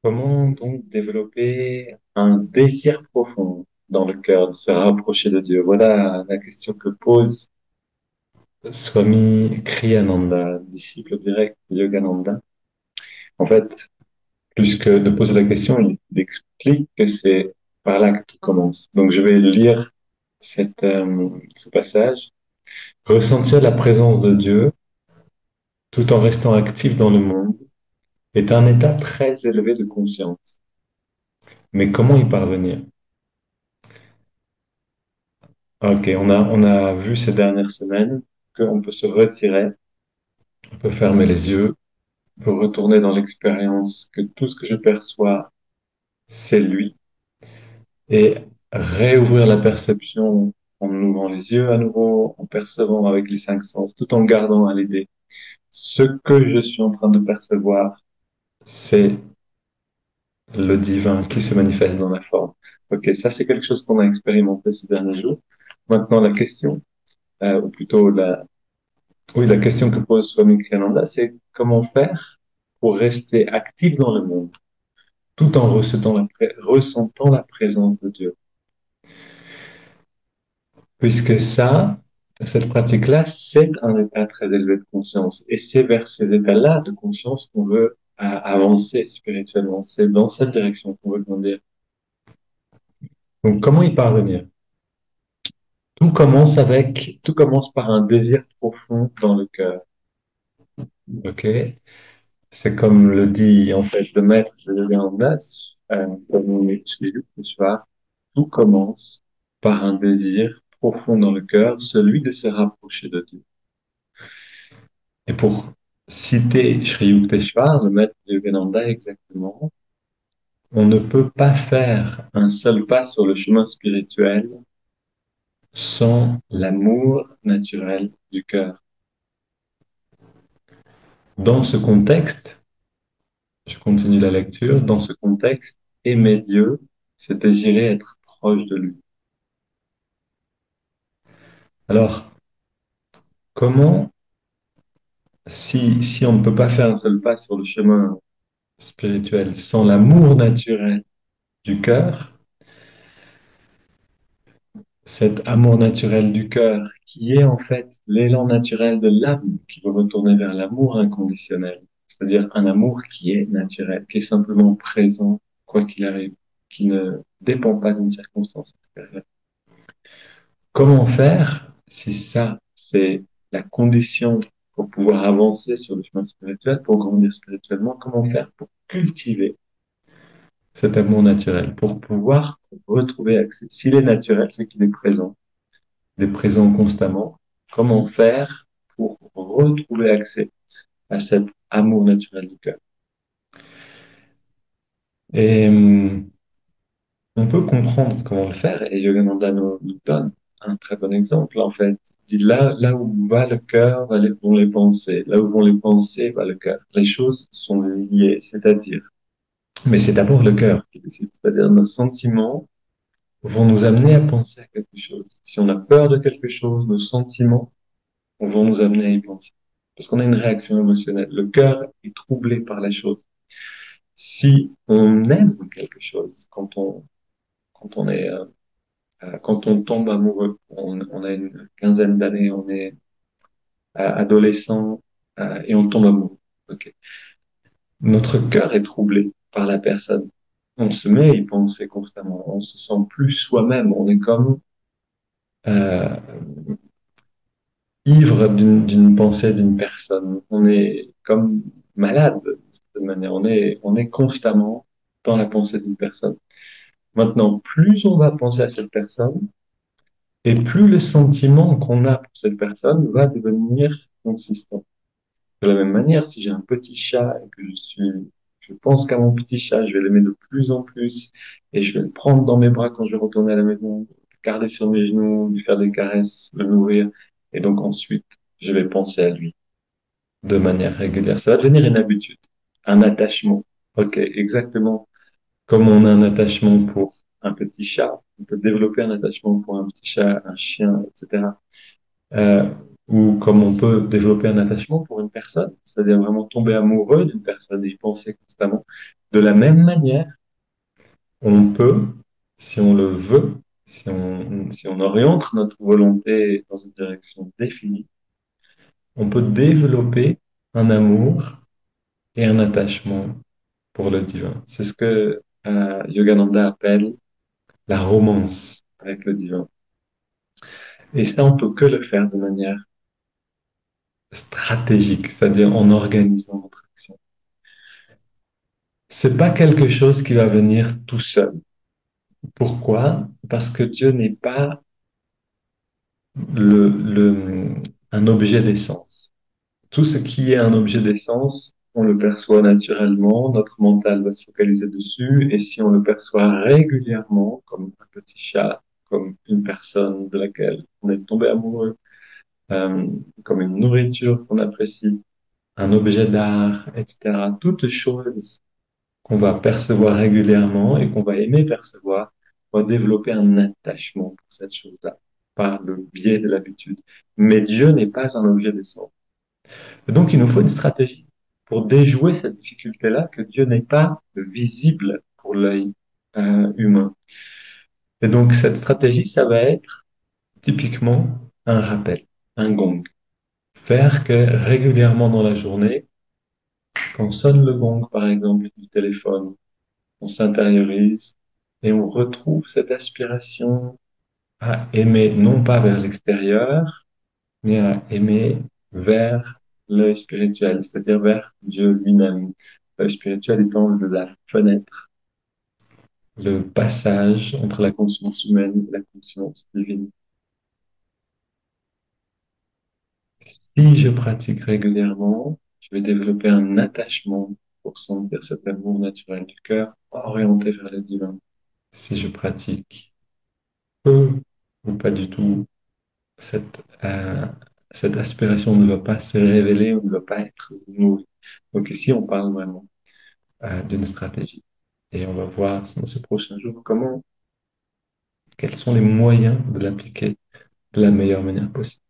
Comment donc développer un désir profond dans le cœur de se rapprocher de Dieu? Voilà la question que pose Swami Kriyananda, disciple direct de Yogananda. En fait, plus que de poser la question, il explique que c'est par là que tout commence. Donc, je vais lire ce passage. Ressentir la présence de Dieu tout en restant actif dans le monde est un état très élevé de conscience. Mais comment y parvenir? Ok, on a vu ces dernières semaines qu'on peut se retirer, on peut fermer les yeux, on peut retourner dans l'expérience que tout ce que je perçois, c'est lui, et réouvrir la perception en ouvrant les yeux à nouveau, en percevant avec les cinq sens, tout en gardant à l'idée. Ce que je suis en train de percevoir, c'est le divin qui se manifeste dans la forme. Ok, ça c'est quelque chose qu'on a expérimenté ces derniers jours. Maintenant, la question, ou plutôt la question que pose Swami Kriyananda, c'est comment faire pour rester actif dans le monde, tout en ressentant la présence de Dieu. Puisque cette pratique-là, c'est un état très élevé de conscience. Et c'est vers ces états-là de conscience qu'on veut avancer spirituellement. C'est dans cette direction qu'on veut grandir. Donc, comment y parvenir? Tout commence par un désir profond dans le cœur. Ok? C'est comme le dit en fait le maître de Yogananda, comme je l'ai lu ce soir, tout commence par un désir profond dans le cœur, celui de se rapprocher de Dieu. Et pour citer Sri Yukteswar, le maître de Yogananda exactement, on ne peut pas faire un seul pas sur le chemin spirituel sans l'amour naturel du cœur. Dans ce contexte, je continue la lecture, dans ce contexte, aimer Dieu, c'est désirer être proche de lui. Alors, comment, si on ne peut pas faire un seul pas sur le chemin spirituel sans l'amour naturel du cœur, cet amour naturel du cœur qui est en fait l'élan naturel de l'âme qui veut retourner vers l'amour inconditionnel, c'est-à-dire un amour qui est naturel, qui est simplement présent, quoi qu'il arrive, qui ne dépend pas d'une circonstance extérieure. Comment faire si ça, c'est la condition pour pouvoir avancer sur le chemin spirituel, pour grandir spirituellement, comment faire pour cultiver cet amour naturel, pour pouvoir retrouver accès. S'il est naturel, c'est qu'il est présent. Il est présent constamment. Comment faire pour retrouver accès à cet amour naturel du cœur? Et on peut comprendre comment le faire, et Yogananda nous donne un très bon exemple, en fait. Il dit là où va le cœur, vont les pensées. Là où vont les pensées, va le cœur. Les choses sont liées, c'est-à-dire, mais c'est d'abord le cœur qui décide, c'est-à-dire nos sentiments vont nous amener à penser à quelque chose. Si on a peur de quelque chose, nos sentiments vont nous amener à y penser. Parce qu'on a une réaction émotionnelle. Le cœur est troublé par la chose. Si on aime quelque chose, quand on est quand on tombe amoureux, on a une quinzaine d'années, on est adolescent et on tombe amoureux. Ok. Notre cœur est troublé par la personne. On se met à y penser constamment. On se sent plus soi-même. On est comme euh, ivre d'une pensée d'une personne. On est comme malade de cette manière. On est constamment dans la pensée d'une personne. Maintenant, plus on va penser à cette personne, et plus le sentiment qu'on a pour cette personne va devenir consistant. De la même manière, si j'ai un petit chat et que je pense qu'à mon petit chat, je vais l'aimer de plus en plus et je vais le prendre dans mes bras quand je vais retourner à la maison, le garder sur mes genoux, lui faire des caresses, le nourrir. Et donc ensuite, je vais penser à lui de manière régulière. Ça va devenir une habitude, un attachement. Ok, exactement comme on a un attachement pour un petit chat, on peut développer un attachement pour un petit chat, un chien, etc. Euh, ou comme on peut développer un attachement pour une personne, c'est-à-dire vraiment tomber amoureux d'une personne et y penser constamment. De la même manière, on peut, si on le veut, si on oriente notre volonté dans une direction définie, on peut développer un amour et un attachement pour le divin. C'est ce que Yogananda appelle la romance avec le divin. Et ça, on peut que le faire de manière stratégique, c'est-à-dire en organisant notre action. C'est pas quelque chose qui va venir tout seul. Pourquoi? Parce que Dieu n'est pas un objet d'essence. Tout ce qui est un objet d'essence, on le perçoit naturellement, notre mental va se focaliser dessus, et si on le perçoit régulièrement, comme un petit chat, comme une personne de laquelle on est tombé amoureux, euh, comme une nourriture qu'on apprécie, un objet d'art, etc., toutes choses qu'on va percevoir régulièrement et qu'on va aimer percevoir, on va développer un attachement pour cette chose-là par le biais de l'habitude. Mais Dieu n'est pas un objet d'essence. Donc, il nous faut une stratégie pour déjouer cette difficulté-là que Dieu n'est pas visible pour l'œil humain. Et donc, cette stratégie, ça va être typiquement un rappel, un gong. Faire que régulièrement dans la journée, quand sonne le gong, par exemple, du téléphone, on s'intériorise et on retrouve cette aspiration à aimer non pas vers l'extérieur, mais à aimer vers l'œil spirituel, c'est-à-dire vers Dieu lui-même. L'œil spirituel étant la fenêtre, le passage entre la conscience humaine et la conscience divine. Si je pratique régulièrement, je vais développer un attachement pour sentir cet amour naturel du cœur orienté vers le divin. Si je pratique peu ou pas du tout, cette, euh, cette aspiration ne va pas se révéler ou ne va pas être nourrie. Donc ici, on parle vraiment d'une stratégie. Et on va voir dans ces prochains jours quels sont les moyens de l'appliquer de la meilleure manière possible.